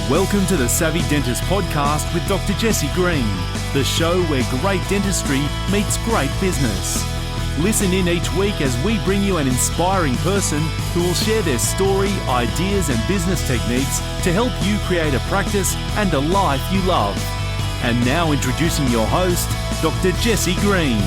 Welcome to the Savvy Dentist Podcast with Dr. Jesse Green, the show where great dentistry meets great business. Listen in each week as we bring you an inspiring person who will share their story, ideas and business techniques to help you create a practice and a life you love. And now introducing your host, Dr. Jesse Green.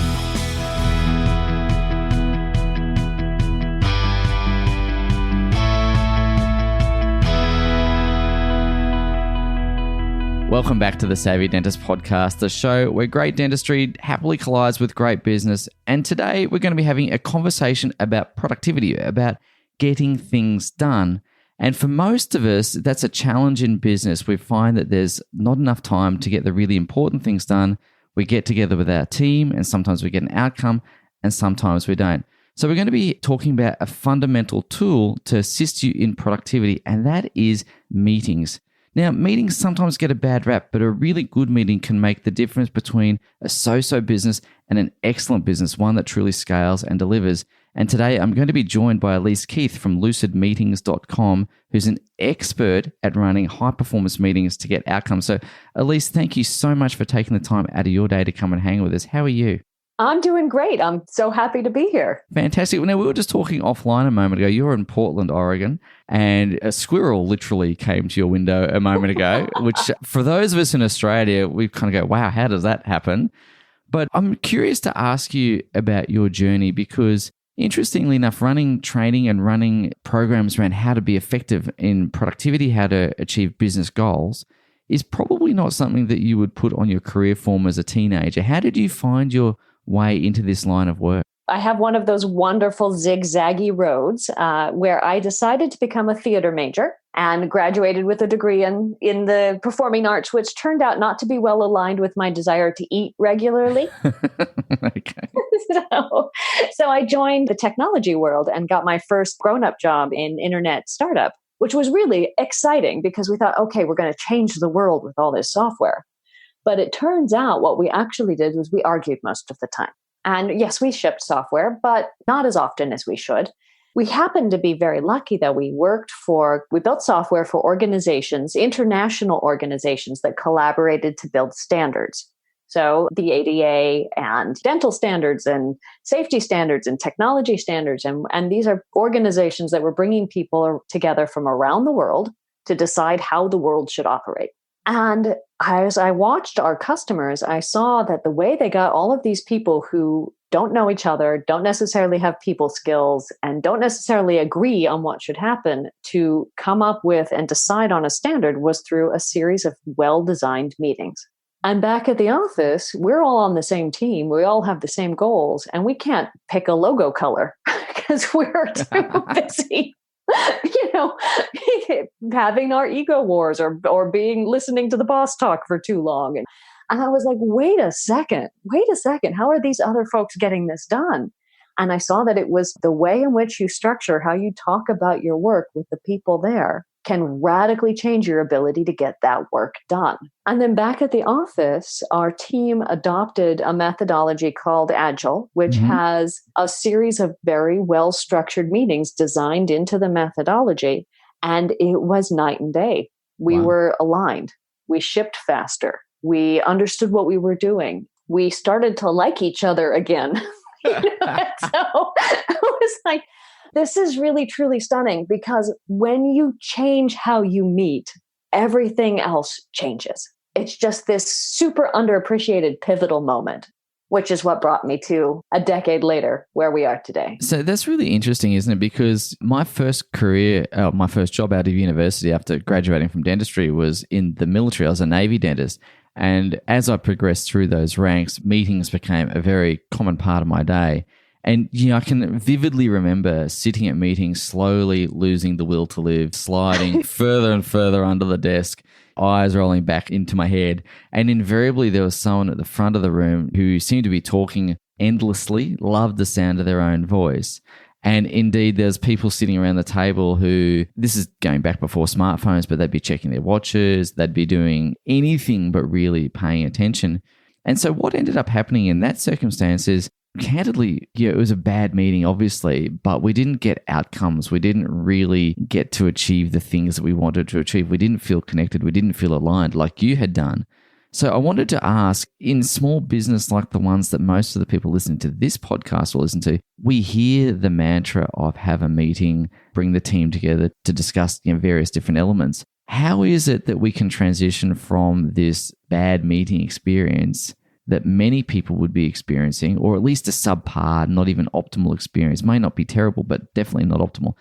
Welcome back to the Savvy Dentist Podcast, the show where great dentistry happily collides with great business. And today we're going to be having a conversation about productivity, about getting things done. And for most of us, that's a challenge in business. We find that there's not enough time to get the really important things done. We get together with our team and sometimes we get an outcome and sometimes we don't. So we're going to be talking about a fundamental tool to assist you in productivity, and that is meetings. Now, meetings sometimes get a bad rap, but a really good meeting can make the difference between a so-so business and an excellent business, one that truly scales and delivers. And today I'm going to be joined by Elise from lucidmeetings.com, who's an expert at running high-performance meetings to get outcomes. So, Elise, thank you so much for taking the time out of your day to come and hang with us. How are you? I'm doing great. I'm so happy to be here. Fantastic. Now, we were just talking offline a moment ago. You're in Portland, Oregon, and a squirrel literally came to your window a moment ago, which for those of us in Australia, we kind of go, wow, how does that happen? But I'm curious to ask you about your journey because, interestingly enough, running training and running programs around how to be effective in productivity, how to achieve business goals, is probably not something that you would put on your career form as a teenager. How did you find your way into this line of work? I have one of those wonderful zigzaggy roads where I decided to become a theater major and graduated with a degree in the performing arts, which turned out not to be well aligned with my desire to eat regularly. Okay. So I joined the technology world and got my first grown-up job in internet startup, which was really exciting because we thought, okay, we're going to change the world with all this software. But it turns out what we actually did was we argued most of the time. And yes, we shipped software, but not as often as we should. We happened to be very lucky that we built software for organizations, international organizations that collaborated to build standards. So the ADA and dental standards and safety standards and technology standards. And these are organizations that were bringing people together from around the world to decide how the world should operate. And as I watched our customers, I saw that the way they got all of these people who don't know each other, don't necessarily have people skills, and don't necessarily agree on what should happen to come up with and decide on a standard was through a series of well-designed meetings. And back at the office, we're all on the same team. We all have the same goals, and we can't pick a logo color because we're too busy. Having our ego wars or listening to the boss talk for too long. And I was like, wait a second, how are these other folks getting this done? And I saw that it was the way in which you structure how you talk about your work with the people there can radically change your ability to get that work done. And then back at the office, our team adopted a methodology called Agile, which has a series of very well-structured meetings designed into the methodology. And it was night and day. We were aligned. We shipped faster. We understood what we were doing. We started to like each other again. So it was like, this is really, truly stunning because when you change how you meet, everything else changes. It's just this super underappreciated pivotal moment, which is what brought me to a decade later where we are today. So that's really interesting, isn't it? Because my first job out of university after graduating from dentistry was in the military. I was a Navy dentist. And as I progressed through those ranks, meetings became a very common part of my day. And, I can vividly remember sitting at meetings, slowly losing the will to live, sliding further and further under the desk, eyes rolling back into my head. And invariably, there was someone at the front of the room who seemed to be talking endlessly, loved the sound of their own voice. And indeed, there's people sitting around the table who, this is going back before smartphones, but they'd be checking their watches, they'd be doing anything but really paying attention. And so what ended up happening in that circumstance is candidly, yeah, it was a bad meeting, obviously, but we didn't get outcomes. We didn't really get to achieve the things that we wanted to achieve. We didn't feel connected. We didn't feel aligned like you had done. So I wanted to ask, in small business like the ones that most of the people listening to this podcast will listen to, we hear the mantra of have a meeting, bring the team together to discuss various different elements. How is it that we can transition from this bad meeting experience that many people would be experiencing, or at least a subpar, not even optimal experience? May not be terrible, but definitely not optimal.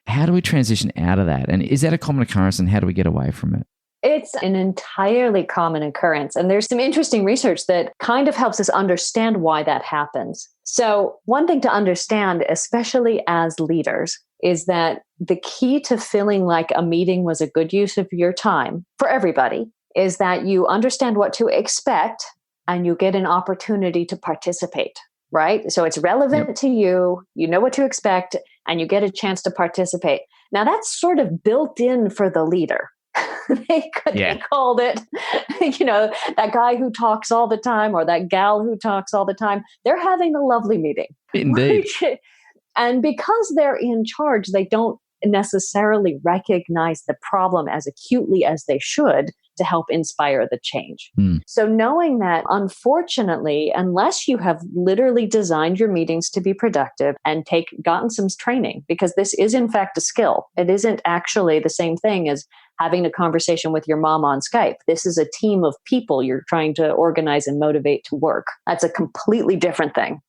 How do we transition out of that? And is that a common occurrence, and how do we get away from it? It's an entirely common occurrence. And there's some interesting research that kind of helps us understand why that happens. So one thing to understand, especially as leaders, is that the key to feeling like a meeting was a good use of your time for everybody is that you understand what to expect and you get an opportunity to participate, right? So it's relevant to you, you know what to expect, and you get a chance to participate. Now that's sort of built in for the leader. They called it, that guy who talks all the time or that gal who talks all the time. They're having a lovely meeting. Indeed. And because they're in charge, they don't necessarily recognize the problem as acutely as they should to help inspire the change. So knowing that, unfortunately, unless you have literally designed your meetings to be productive and gotten some training, because this is in fact a skill. It isn't actually the same thing as having a conversation with your mom on Skype. This is a team of people you're trying to organize and motivate to work. That's a completely different thing.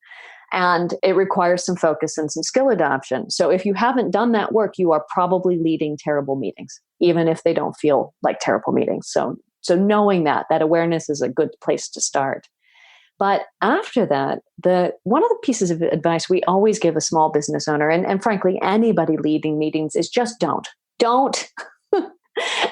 And it requires some focus and some skill adoption. So if you haven't done that work, you are probably leading terrible meetings, even if they don't feel like terrible meetings. So knowing that awareness is a good place to start. But after that, one of the pieces of advice we always give a small business owner, and frankly, anybody leading meetings, is just don't. Don't.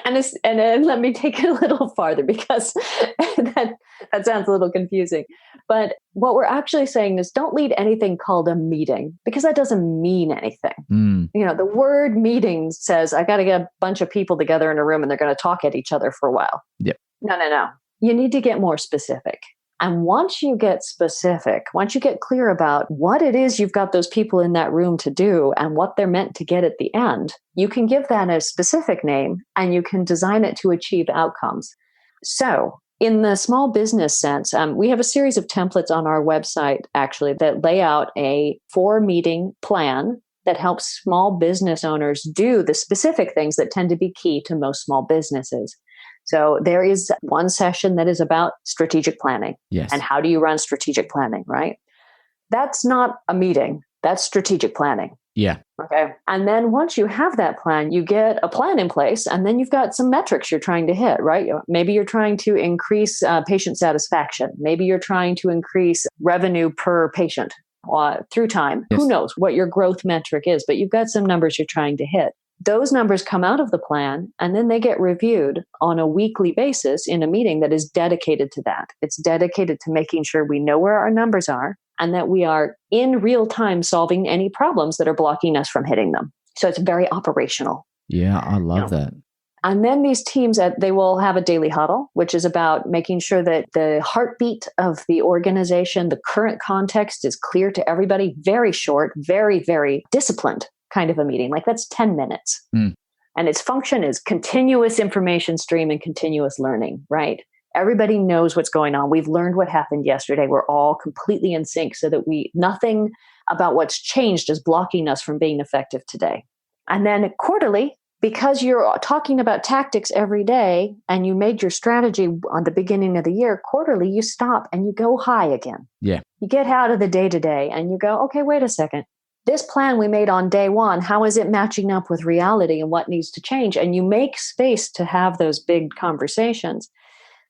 And let me take it a little farther because that sounds a little confusing. But what we're actually saying is don't lead anything called a meeting because that doesn't mean anything. The word meeting says I got to get a bunch of people together in a room and they're going to talk at each other for a while. Yep. No. You need to get more specific. And once you get specific, once you get clear about what it is you've got those people in that room to do and what they're meant to get at the end, you can give that a specific name and you can design it to achieve outcomes. So in the small business sense, we have a series of templates on our website, actually, that lay out a 4-meeting plan that helps small business owners do the specific things that tend to be key to most small businesses. So there is one session that is about strategic planning. Yes. And how do you run strategic planning, right? That's not a meeting. That's strategic planning. Yeah. Okay. And then once you have that plan, you get a plan in place, and then you've got some metrics you're trying to hit, right? Maybe you're trying to increase patient satisfaction. Maybe you're trying to increase revenue per patient through time. Yes. Who knows what your growth metric is, but you've got some numbers you're trying to hit. Those numbers come out of the plan, and then they get reviewed on a weekly basis in a meeting that is dedicated to that. It's dedicated to making sure we know where our numbers are and that we are in real time solving any problems that are blocking us from hitting them. So it's very operational. Yeah, I love that. And then these teams, they will have a daily huddle, which is about making sure that the heartbeat of the organization, the current context is clear to everybody. Very short, very, very disciplined kind of a meeting. Like that's 10 minutes. And its function is continuous information stream and continuous learning, right? Everybody knows what's going on. We've learned what happened yesterday. We're all completely in sync so that nothing about what's changed is blocking us from being effective today. And then quarterly, because you're talking about tactics every day and you made your strategy on the beginning of the year, quarterly, you stop and you go high again. Yeah. You get out of the day-to-day and you go, okay, wait a second. This plan we made on day one, how is it matching up with reality and what needs to change? And you make space to have those big conversations.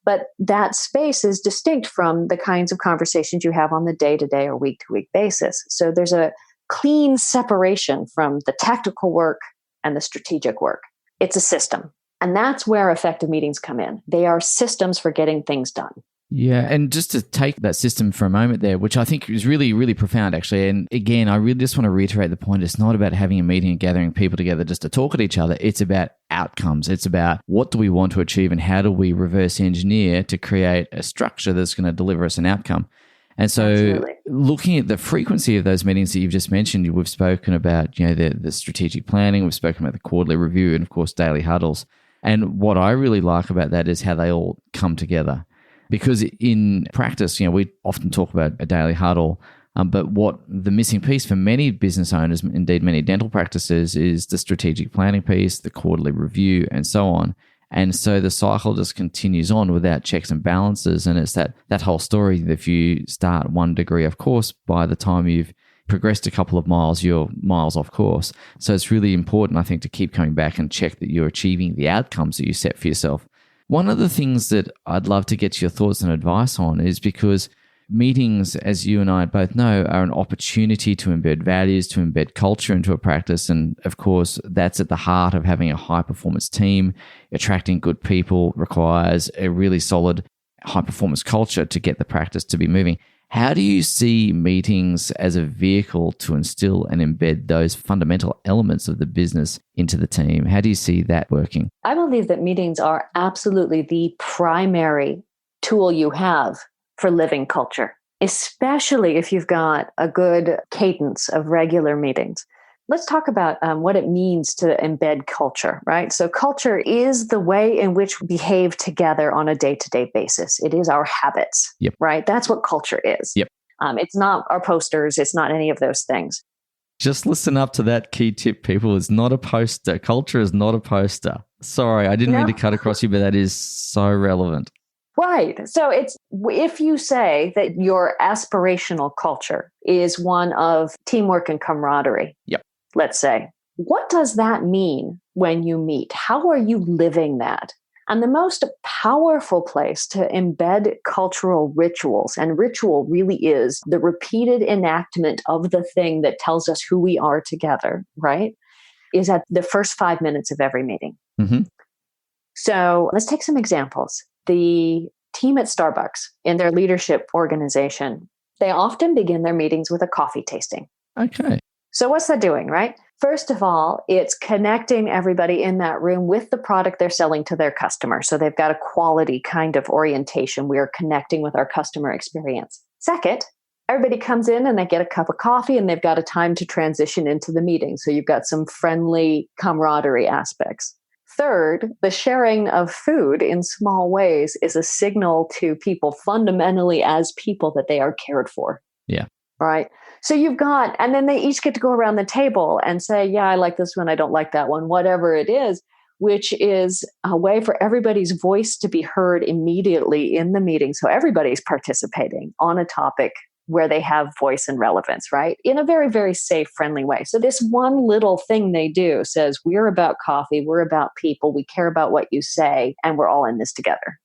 But that space is distinct from the kinds of conversations you have on the day-to-day or week-to-week basis. So there's a clean separation from the tactical work and the strategic work. It's a system. And that's where effective meetings come in. They are systems for getting things done. Yeah, and just to take that system for a moment there, which I think is really, really profound, actually. And again, I really just want to reiterate the point. It's not about having a meeting and gathering people together just to talk at each other. It's about outcomes. It's about what do we want to achieve and how do we reverse engineer to create a structure that's going to deliver us an outcome. And so Absolutely. looking at the frequency of those meetings that you've just mentioned, we've spoken about, the strategic planning, we've spoken about the quarterly review, and of course, daily huddles. And what I really like about that is how they all come together. Because in practice, we often talk about a daily huddle, but what the missing piece for many business owners, indeed many dental practices, is the strategic planning piece, the quarterly review, and so on. And so the cycle just continues on without checks and balances. And it's that whole story that if you start 1 degree off course, by the time you've progressed a couple of miles, you're miles off course. So it's really important, I think, to keep coming back and check that you're achieving the outcomes that you set for yourself. One of the things that I'd love to get your thoughts and advice on is because meetings, as you and I both know, are an opportunity to embed values, to embed culture into a practice. And of course, that's at the heart of having a high performance team. Attracting good people requires a really solid high performance culture to get the practice to be moving. How do you see meetings as a vehicle to instill and embed those fundamental elements of the business into the team? How do you see that working? I believe that meetings are absolutely the primary tool you have for living culture, especially if you've got a good cadence of regular meetings. Let's talk about what it means to embed culture, right? So culture is the way in which we behave together on a day-to-day basis. It is our habits, Yep. right? That's what culture is. Yep. It's not our posters. It's not any of those things. Just listen up to that key tip, people. It's not a poster. Culture is not a poster. Sorry, I didn't mean to cut across you, but that is so relevant. Right. So it's if you say that your aspirational culture is one of teamwork and camaraderie, Yep. let's say, what does that mean when you meet? How are you living that? And the most powerful place to embed cultural rituals, and ritual really is the repeated enactment of the thing that tells us who we are together, right? Is at the first 5 minutes of every meeting. Mm-hmm. So let's take some examples. The team at Starbucks in their leadership organization, they often begin their meetings with a coffee tasting. Okay. So what's that doing, right? First of all, it's connecting everybody in that room with the product they're selling to their customer. So they've got a quality kind of orientation. We are connecting with our customer experience. Second, everybody comes in and they get a cup of coffee and they've got a time to transition into the meeting. So you've got some friendly camaraderie aspects. Third, the sharing of food in small ways is a signal to people fundamentally as people that they are cared for. Yeah. Right. So you've got, and then they each get to go around the table and say, yeah, I like this one. I don't like that one, whatever it is, which is a way for everybody's voice to be heard immediately in the meeting. So everybody's participating on a topic where they have voice and relevance, right? In a very, very safe, friendly way. So this one little thing they do says, we're about coffee, we're about people, we care about what you say, and we're all in this together.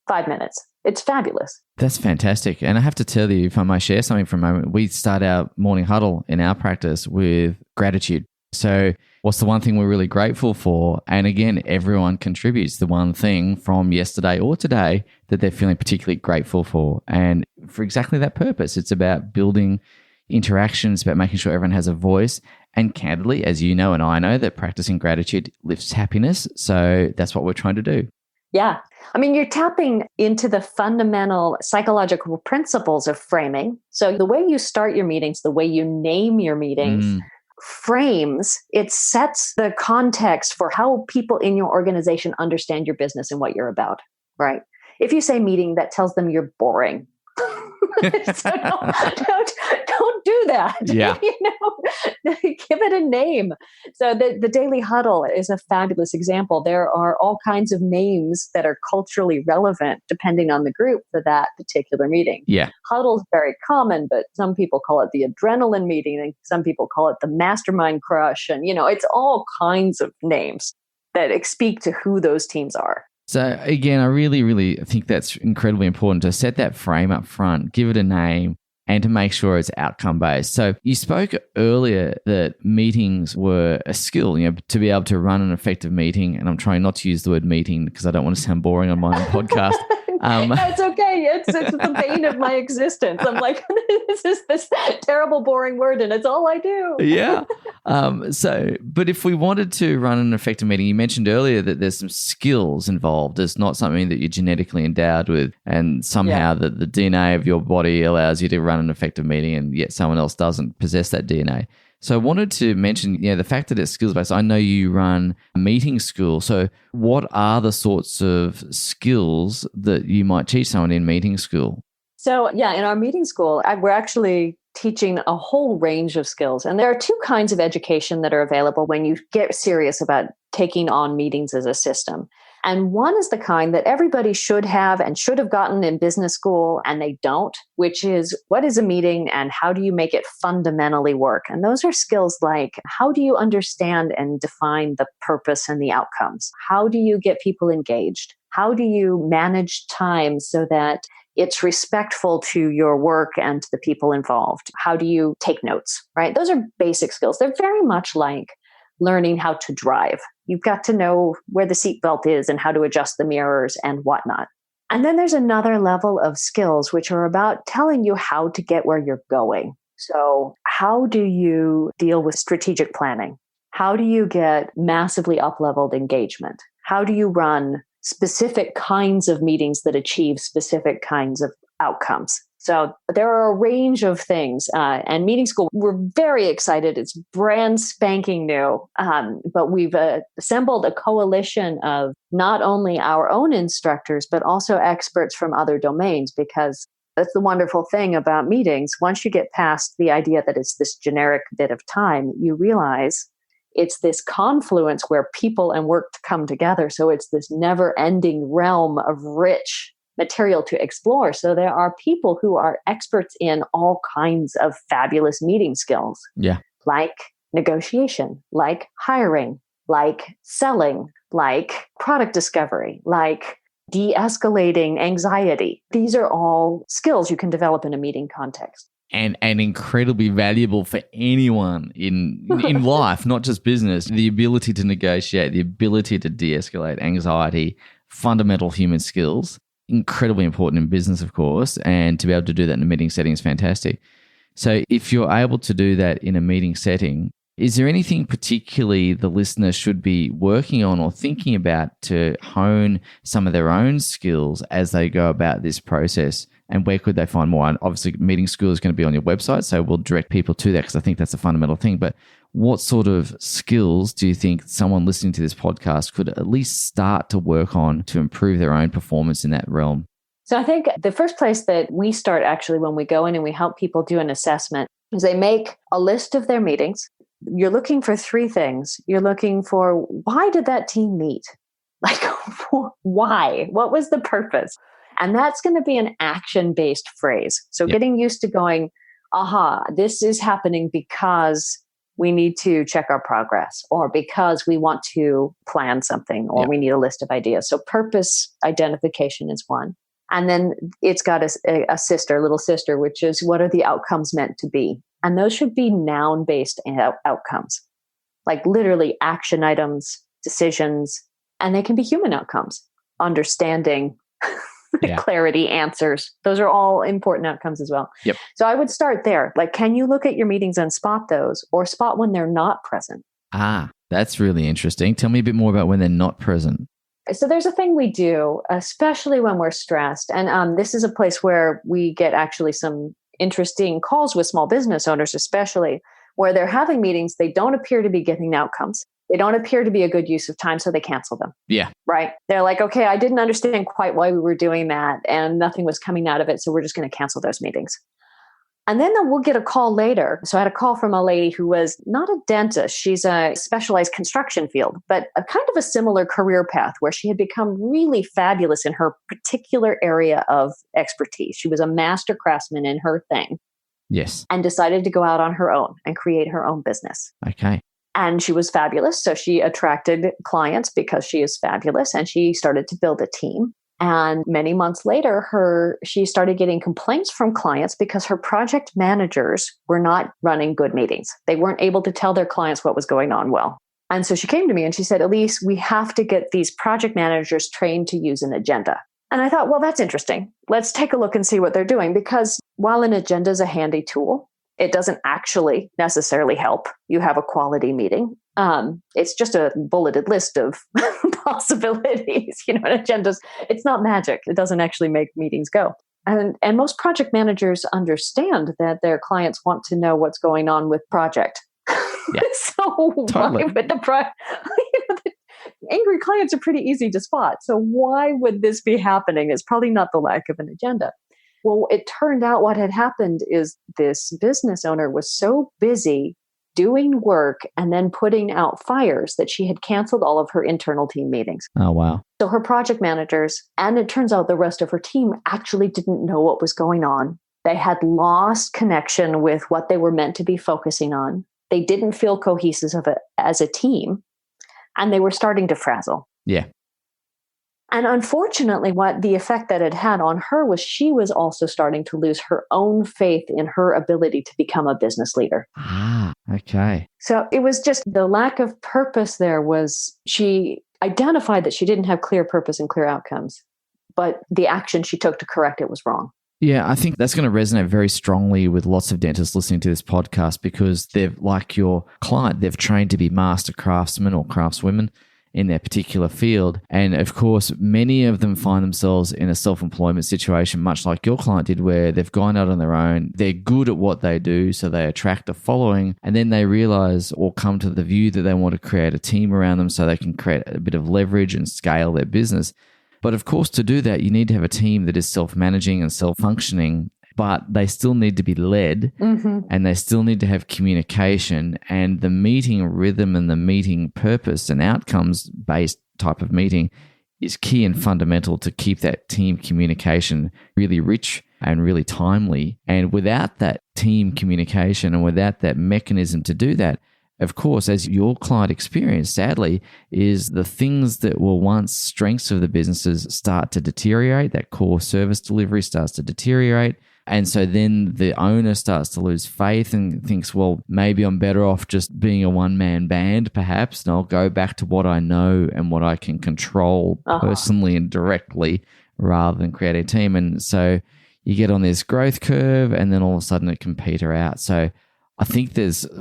5 minutes. It's fabulous. That's fantastic. And I have to tell you, if I might share something for a moment, we start our morning huddle in our practice with gratitude. So what's the one thing we're really grateful for? And again, everyone contributes the one thing from yesterday or today that they're feeling particularly grateful for. And for exactly that purpose, it's about building interactions, about making sure everyone has a voice. And candidly, as you know and I know, that practicing gratitude lifts happiness. So that's what we're trying to do. Yeah. I mean, you're tapping into the fundamental psychological principles of framing. So the way you start your meetings, the way you name your meetings, frames, it sets the context for how people in your organization understand your business and what you're about, right? If you say meeting, that tells them you're boring. So don't do that. Yeah. Give it a name. So the Daily Huddle is a fabulous example. There are all kinds of names that are culturally relevant depending on the group for that particular meeting. Yeah. Huddle is very common, but some people call it the adrenaline meeting and some people call it the mastermind crush. And, it's all kinds of names that speak to who those teams are. So again, I really, really think that's incredibly important to set that frame up front, give it a name, and to make sure it's outcome based. So you spoke earlier that meetings were a skill, to be able to run an effective meeting. And I'm trying not to use the word meeting because I don't want to sound boring on my own podcast. No, it's okay. It's the bane of my existence. I'm like, this is this terrible, boring word, and it's all I do. Yeah. But if we wanted to run an effective meeting, you mentioned earlier that there's some skills involved. It's not something that you're genetically endowed with, and somehow the DNA of your body allows you to run an effective meeting, and yet someone else doesn't possess that DNA. So I wanted to mention, the fact that it's skills-based. I know you run a meeting school. So what are the sorts of skills that you might teach someone in meeting school? So in our meeting school, we're actually teaching a whole range of skills. And there are two kinds of education that are available when you get serious about taking on meetings as a system. And one is the kind that everybody should have and should have gotten in business school, and they don't, which is what is a meeting and how do you make it fundamentally work? And those are skills like, how do you understand and define the purpose and the outcomes? How do you get people engaged? How do you manage time so that it's respectful to your work and to the people involved? How do you take notes, right? Those are basic skills. They're very much like learning how to drive. You've got to know where the seatbelt is and how to adjust the mirrors and whatnot. And then there's another level of skills which are about telling you how to get where you're going. So how do you deal with strategic planning? How do you get massively up-leveled engagement? How do you run specific kinds of meetings that achieve specific kinds of outcomes? So there are a range of things. And meeting school, we're very excited. It's brand spanking new. But we've assembled a coalition of not only our own instructors, but also experts from other domains, because that's the wonderful thing about meetings. Once you get past the idea that it's this generic bit of time, you realize it's this confluence where people and work come together. So it's this never-ending realm of rich material to explore. So there are people who are experts in all kinds of fabulous meeting skills. Yeah. Like negotiation, like hiring, like selling, like product discovery, like de-escalating anxiety. These are all skills you can develop in a meeting context. And incredibly valuable for anyone in life, not just business. The ability to negotiate, the ability to de-escalate anxiety, fundamental human skills, incredibly important in business, of course, and to be able to do that in a meeting setting is fantastic. So if you're able to do that in a meeting setting, is there anything particularly the listener should be working on or thinking about to hone some of their own skills as they go about this process? And where could they find more? And obviously, meeting school is going to be on your website, so we'll direct people to that because I think that's a fundamental thing. But what sort of skills do you think someone listening to this podcast could at least start to work on to improve their own performance in that realm? So I think the first place that we start actually when we go in and we help people do an assessment is they make a list of their meetings. You're looking for three things. You're looking for, why did that team meet? Like, why? What was the purpose? And that's going to be an action-based phrase. So getting used to going, this is happening because we need to check our progress, or because we want to plan something, or we need a list of ideas. So purpose identification is one. And then it's got a little sister, which is, what are the outcomes meant to be? And those should be noun-based outcomes, like literally action items, decisions, and they can be human outcomes, understanding, clarity, answers. Those are all important outcomes as well. Yep. So I would start there. Like, can you look at your meetings and spot those, or spot when they're not present? That's really interesting. Tell me a bit more about when they're not present. So there's a thing we do, especially when we're stressed. And this is a place where we get actually some interesting calls with small business owners, especially where they're having meetings. They don't appear to be getting outcomes. They don't appear to be a good use of time, so they cancel them. Yeah. Right? They're like, okay, I didn't understand quite why we were doing that, and nothing was coming out of it, so we're just going to cancel those meetings. And then we'll get a call later. So I had a call from a lady who was not a dentist. She's a specialized construction field, but a kind of a similar career path where she had become really fabulous in her particular area of expertise. She was a master craftsman in her thing. Yes. And decided to go out on her own and create her own business. Okay. And she was fabulous. So she attracted clients because she is fabulous. And she started to build a team. And many months later, she started getting complaints from clients because her project managers were not running good meetings. They weren't able to tell their clients what was going on well. And so she came to me and she said, Elise, we have to get these project managers trained to use an agenda. And I thought, well, that's interesting. Let's take a look and see what they're doing. Because while an agenda is a handy tool, it doesn't actually necessarily help you have a quality meeting. It's just a bulleted list of possibilities. An agenda's, it's not magic. It doesn't actually make meetings go. And most project managers understand that their clients want to know what's going on with project. Yeah, so totally. Why would angry clients are pretty easy to spot. So why would this be happening? It's probably not the lack of an agenda. Well, it turned out what had happened is this business owner was so busy doing work and then putting out fires that she had canceled all of her internal team meetings. Oh, wow. So her project managers, and it turns out the rest of her team actually didn't know what was going on. They had lost connection with what they were meant to be focusing on. They didn't feel cohesive as a team, and they were starting to frazzle. Yeah. And unfortunately, what the effect that it had on her was she was also starting to lose her own faith in her ability to become a business leader. Ah, okay. So it was just the lack of purpose there was she identified that she didn't have clear purpose and clear outcomes, but the action she took to correct it was wrong. Yeah, I think that's going to resonate very strongly with lots of dentists listening to this podcast because they've, like your client, they've trained to be master craftsmen or craftswomen in their particular field. And of course, many of them find themselves in a self-employment situation, much like your client did, where they've gone out on their own. They're good at what they do, so they attract a following. And then they realize or come to the view that they want to create a team around them so they can create a bit of leverage and scale their business. But of course, to do that, you need to have a team that is self-managing and self-functioning, but they still need to be led and they still need to have communication, and the meeting rhythm and the meeting purpose and outcomes-based type of meeting is key and fundamental to keep that team communication really rich and really timely. And without that team communication and without that mechanism to do that, of course, as your client experienced, sadly, is the things that were once strengths of the businesses start to deteriorate. That core service delivery starts to deteriorate. And so then the owner starts to lose faith and thinks, well, maybe I'm better off just being a one-man band, perhaps, and I'll go back to what I know and what I can control personally and directly rather than create a team. And so you get on this growth curve and then all of a sudden it can peter out. So I think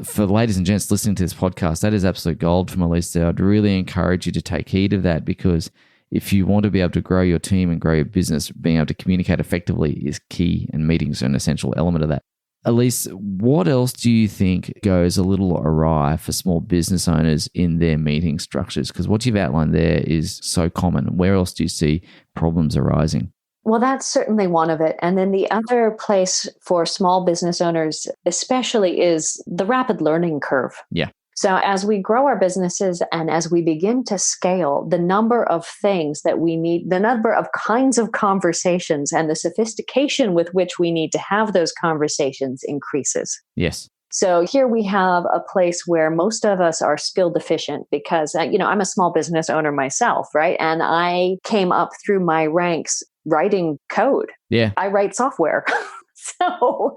for ladies and gents listening to this podcast, that is absolute gold from Elise. I'd really encourage you to take heed of that, because if you want to be able to grow your team and grow your business, being able to communicate effectively is key, and meetings are an essential element of that. Elise, what else do you think goes a little awry for small business owners in their meeting structures? Because what you've outlined there is so common. Where else do you see problems arising? Well, that's certainly one of it. And then the other place for small business owners, especially, is the rapid learning curve. Yeah. So as we grow our businesses and as we begin to scale, the number of things that we need, the number of kinds of conversations and the sophistication with which we need to have those conversations increases. Yes. So here we have a place where most of us are skill deficient because, I'm a small business owner myself, right? And I came up through my ranks writing code. Yeah. I write software. So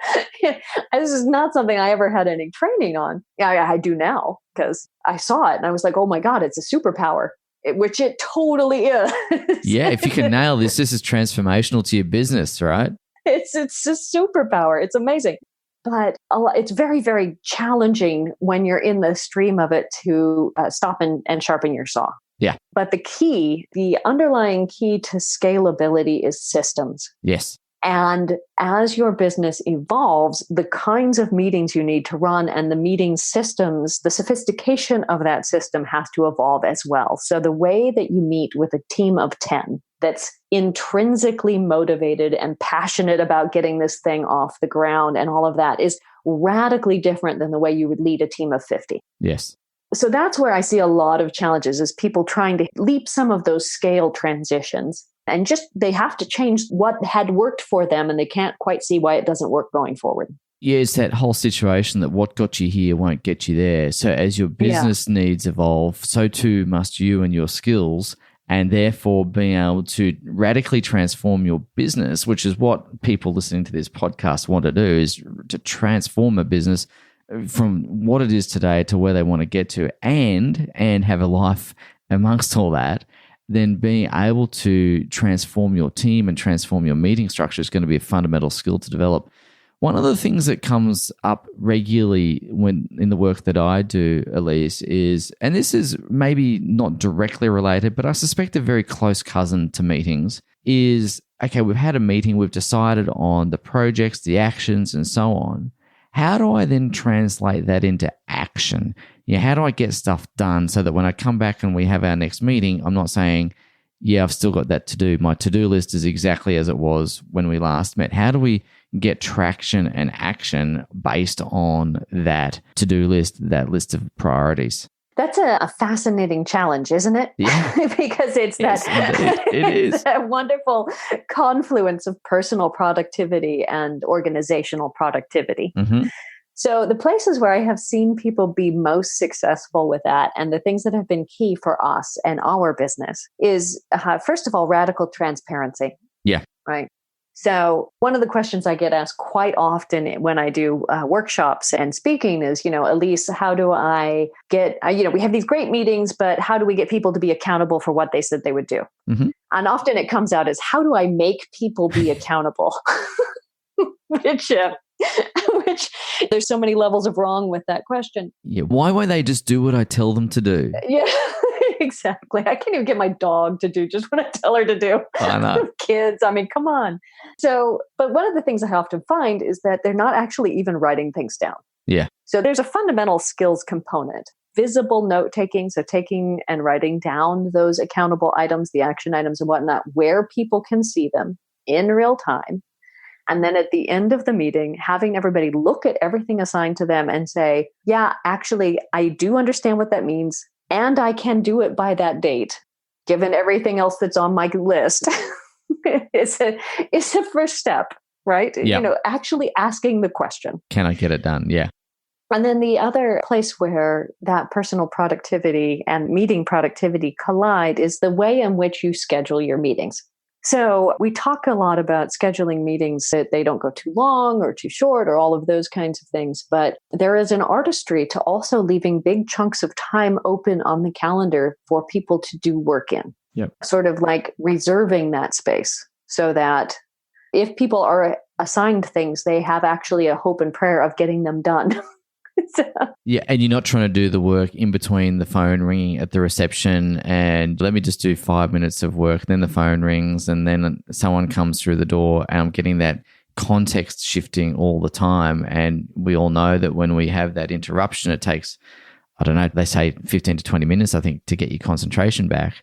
this is not something I ever had any training on. I do now because I saw it and I was like, oh my God, it's a superpower, which it totally is. Yeah, if you can nail this is transformational to your business, right? It's a superpower. It's amazing. But it's very, very challenging when you're in the stream of it to stop and sharpen your saw. Yeah. But the underlying key to scalability is systems. Yes. And as your business evolves, the kinds of meetings you need to run and the meeting systems, the sophistication of that system has to evolve as well. So the way that you meet with a team of 10 that's intrinsically motivated and passionate about getting this thing off the ground and all of that is radically different than the way you would lead a team of 50. Yes. So that's where I see a lot of challenges, is people trying to leap some of those scale transitions. And just they have to change what had worked for them, and they can't quite see why it doesn't work going forward. Yeah, it's that whole situation that what got you here won't get you there. So as your business needs evolve, so too must you and your skills, and therefore being able to radically transform your business, which is what people listening to this podcast want to do, is to transform a business from what it is today to where they want to get to, and have a life amongst all that. then being able to transform your team and transform your meeting structure is going to be a fundamental skill to develop. One of the things that comes up regularly when in the work that I do, Elise, is, and this is maybe not directly related, but I suspect a very close cousin to meetings, is, okay, we've had a meeting, we've decided on the projects, the actions, and so on. How do I then translate that into action? How do I get stuff done so that when I come back and we have our next meeting, I'm not saying, yeah, I've still got that to do. My to-do list is exactly as it was when we last met. How do we get traction and action based on that to-do list, that list of priorities? That's a fascinating challenge, isn't it? Yeah. Because it's it is. that wonderful confluence of personal productivity and organizational productivity. Mm-hmm. So the places where I have seen people be most successful with that, and the things that have been key for us and our business, is first of all, radical transparency. Yeah. Right. So one of the questions I get asked quite often when I do workshops and speaking is, Elise, how do I get, we have these great meetings, but how do we get people to be accountable for what they said they would do? Mm-hmm. And often it comes out as, how do I make people be accountable? which there's so many levels of wrong with that question. Yeah. Why won't they just do what I tell them to do? Yeah. Exactly. I can't even get my dog to do just what I tell her to do. I know. Kids, I mean, come on. So, but one of the things I often find is that they're not actually even writing things down. Yeah. So there's a fundamental skills component, visible note taking. So taking and writing down those accountable items, the action items and whatnot, where people can see them in real time. And then at the end of the meeting, having everybody look at everything assigned to them and say, yeah, actually, I do understand what that means. And I can do it by that date, given everything else that's on my list. It's a first step, right? Yeah. Actually asking the question. Can I get it done? Yeah. And then the other place where that personal productivity and meeting productivity collide is the way in which you schedule your meetings. So we talk a lot about scheduling meetings that they don't go too long or too short or all of those kinds of things. But there is an artistry to also leaving big chunks of time open on the calendar for people to do work in. Yep. Sort of like reserving that space so that if people are assigned things, they have actually a hope and prayer of getting them done. Yeah, and you're not trying to do the work in between the phone ringing at the reception and let me just do 5 minutes of work, then the phone rings and then someone comes through the door and I'm getting that context shifting all the time. And we all know that when we have that interruption, it takes, I don't know, they say 15 to 20 minutes, I think, to get your concentration back.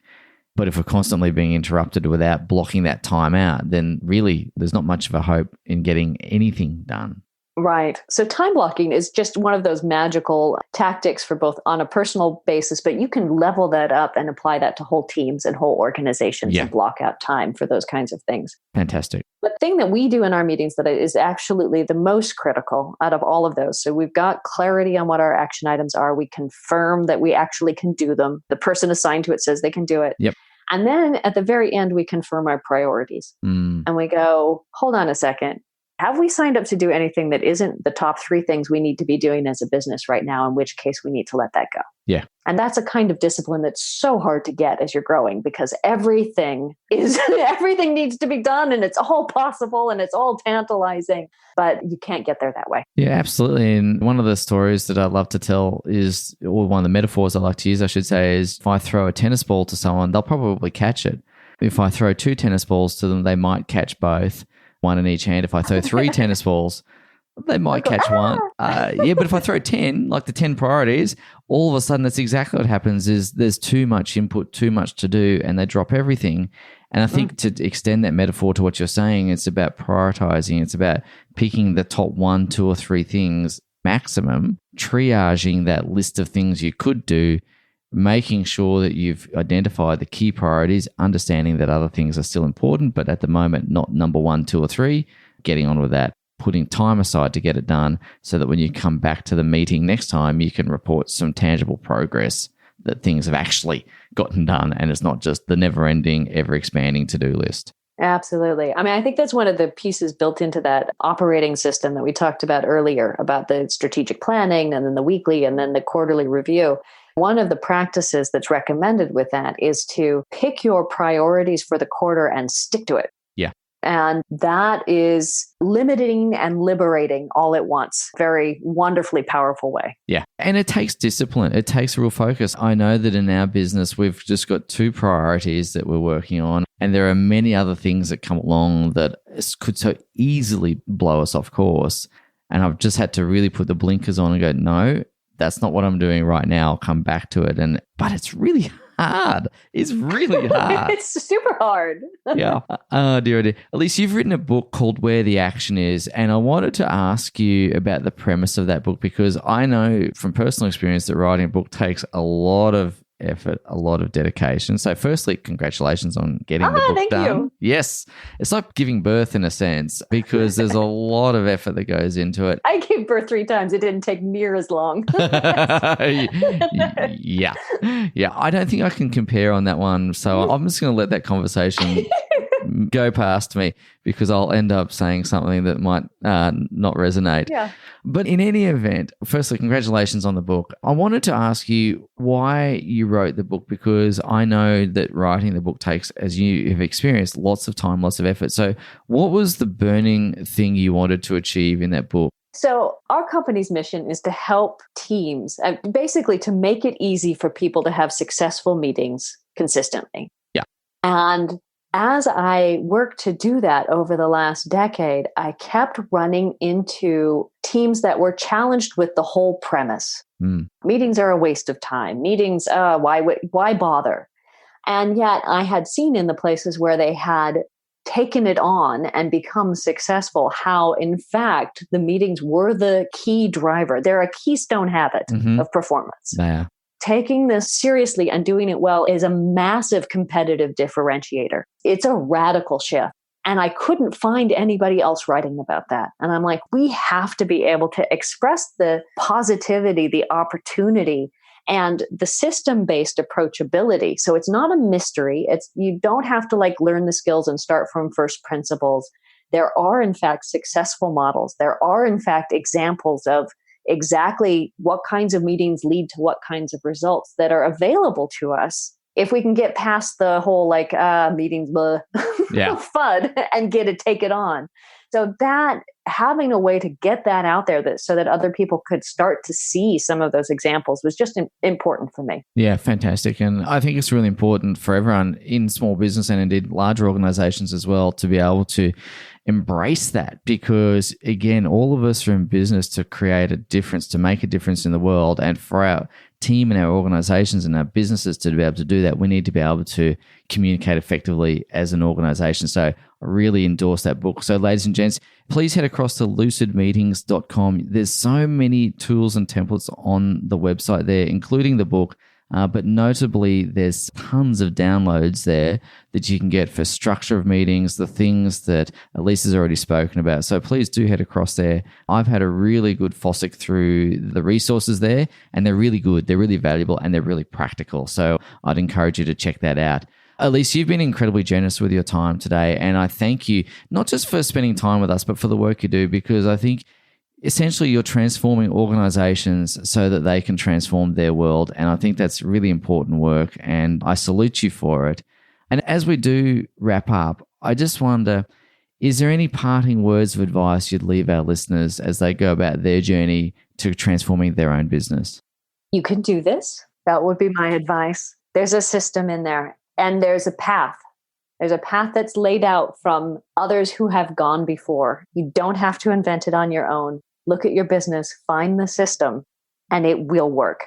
But if we're constantly being interrupted without blocking that time out, then really there's not much of a hope in getting anything done. Right. So time blocking is just one of those magical tactics for both on a personal basis, but you can level that up and apply that to whole teams and whole organizations and block out time for those kinds of things. Fantastic. The thing that we do in our meetings that is absolutely the most critical out of all of those. So we've got clarity on what our action items are. We confirm that we actually can do them. The person assigned to it says they can do it. Yep. And then at the very end, we confirm our priorities. And we go, hold on a second. Have we signed up to do anything that isn't the top 3 things we need to be doing as a business right now, in which case we need to let that go? Yeah. And that's a kind of discipline that's so hard to get as you're growing because everything needs to be done and it's all possible and it's all tantalizing, but you can't get there that way. Yeah, absolutely. And one of the stories that I love to tell is, or one of the metaphors I like to use, I should say, is if I throw a tennis ball to someone, they'll probably catch it. If I throw 2 tennis balls to them, they might catch both. 1 in each hand. If I throw 3 tennis balls, they might catch one. But if I throw 10, like the 10 priorities, all of a sudden that's exactly what happens is there's too much input, too much to do, and they drop everything. And I think to extend that metaphor to what you're saying, it's about prioritizing. It's about picking the top 1, 2, or 3 things maximum, triaging that list of things you could do, making sure that you've identified the key priorities, understanding that other things are still important, but at the moment, not number 1, 2, or 3, getting on with that, putting time aside to get it done so that when you come back to the meeting next time, you can report some tangible progress that things have actually gotten done and it's not just the never-ending, ever-expanding to-do list. Absolutely. I mean, I think that's one of the pieces built into that operating system that we talked about earlier about the strategic planning and then the weekly and then the quarterly review. One of the practices that's recommended with that is to pick your priorities for the quarter and stick to it. Yeah. And that is limiting and liberating all at once. Very wonderfully powerful way. Yeah. And it takes discipline. It takes real focus. I know that in our business, we've just got 2 priorities that we're working on. And there are many other things that come along that could so easily blow us off course. And I've just had to really put the blinkers on and go, no, that's not what I'm doing right now. I'll come back to it. But it's really hard. It's really hard. It's super hard. Yeah. Oh, dear. Elise, you've written a book called Where the Action Is. And I wanted to ask you about the premise of that book, because I know from personal experience that writing a book takes a lot of effort, a lot of dedication. So firstly, congratulations on getting the book thank done. you. Yes. It's like giving birth in a sense, because there's a lot of effort that goes into it. I gave birth 3 times. It didn't take near as long. Yeah. Yeah. I don't think I can compare on that one. So I'm just going to let that conversation go past me, because I'll end up saying something that might not resonate. Yeah. But in any event, firstly, congratulations on the book. I wanted to ask you why you wrote the book, because I know that writing the book takes, as you have experienced, lots of time, lots of effort. So what was the burning thing you wanted to achieve in that book? So our company's mission is to help teams, basically to make it easy for people to have successful meetings consistently. Yeah. And as I worked to do that over the last decade, I kept running into teams that were challenged with the whole premise. Meetings are a waste of time. Meetings, why bother? And yet I had seen in the places where they had taken it on and become successful, how in fact the meetings were the key driver. They're a keystone habit of performance. Yeah. Taking this seriously and doing it well is a massive competitive differentiator. It's a radical shift. And I couldn't find anybody else writing about that. And I'm like, we have to be able to express the positivity, the opportunity, and the system-based approachability. So it's not a mystery. You don't have to learn the skills and start from first principles. There are, in fact, successful models. There are, in fact, examples of exactly what kinds of meetings lead to what kinds of results that are available to us if we can get past the whole meetings FUD and take it on. So that having a way to get that out there so that other people could start to see some of those examples was just important for me. Yeah, fantastic. And I think it's really important for everyone in small business and indeed larger organizations as well to be able to embrace that, because again, all of us are in business to create a difference, to make a difference in the world. And for our team and our organizations and our businesses to be able to do that, we need to be able to communicate effectively as an organization. So I really endorse that book. So ladies and gents, please head across to lucidmeetings.com. There's so many tools and templates on the website there, including the book. But notably, there's tons of downloads there that you can get for structure of meetings, the things that Elise has already spoken about. So please do head across there. I've had a really good fossick through the resources there, and they're really good, they're really valuable, and they're really practical. So I'd encourage you to check that out. Elise, you've been incredibly generous with your time today, and I thank you not just for spending time with us, but for the work you do, because I think essentially you're transforming organizations so that they can transform their world. And I think that's really important work, and I salute you for it. And as we do wrap up, I just wonder, is there any parting words of advice you'd leave our listeners as they go about their journey to transforming their own business? You can do this. That would be my advice. There's a system in there, and there's a path. There's a path that's laid out from others who have gone before. You don't have to invent it on your own. Look at your business, find the system, and it will work.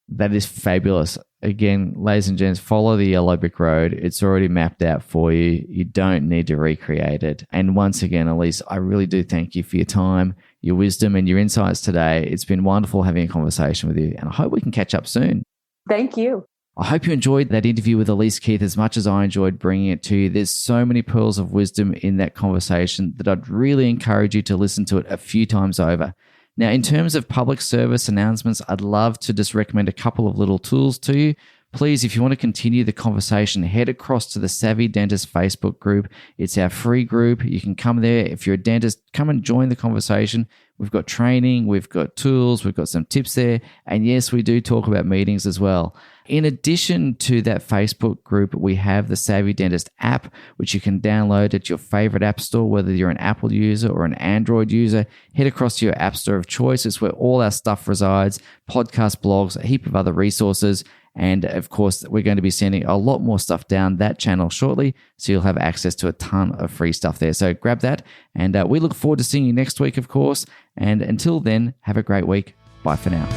That is fabulous. Again, ladies and gents, follow the yellow brick road. It's already mapped out for you. You don't need to recreate it. And once again, Elise, I really do thank you for your time, your wisdom, and your insights today. It's been wonderful having a conversation with you, and I hope we can catch up soon. Thank you. I hope you enjoyed that interview with Elise Keith as much as I enjoyed bringing it to you. There's so many pearls of wisdom in that conversation that I'd really encourage you to listen to it a few times over. Now, in terms of public service announcements, I'd love to just recommend a couple of little tools to you. please, if you want to continue the conversation, head across to the Savvy Dentist Facebook group. It's our free group. You can come there. If you're a dentist, come and join the conversation. We've got training, we've got tools, we've got some tips there. And yes, we do talk about meetings as well. In addition to that Facebook group, we have the Savvy Dentist app, which you can download at your favorite app store, whether you're an Apple user or an Android user. Head across to your app store of choice. It's where all our stuff resides, podcast, blogs, a heap of other resources. And of course, we're going to be sending a lot more stuff down that channel shortly, so you'll have access to a ton of free stuff there. So grab that, and we look forward to seeing you next week, of course. And until then, have a great week. Bye for now.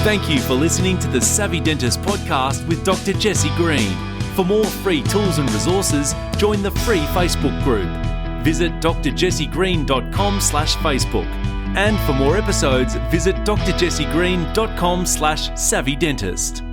Thank you for listening to the Savvy Dentist podcast with Dr. Jesse Green. For more free tools and resources, join the free Facebook group. Visit drjessegreen.com/Facebook. And for more episodes, visit drjessegreen.com/savvydentist.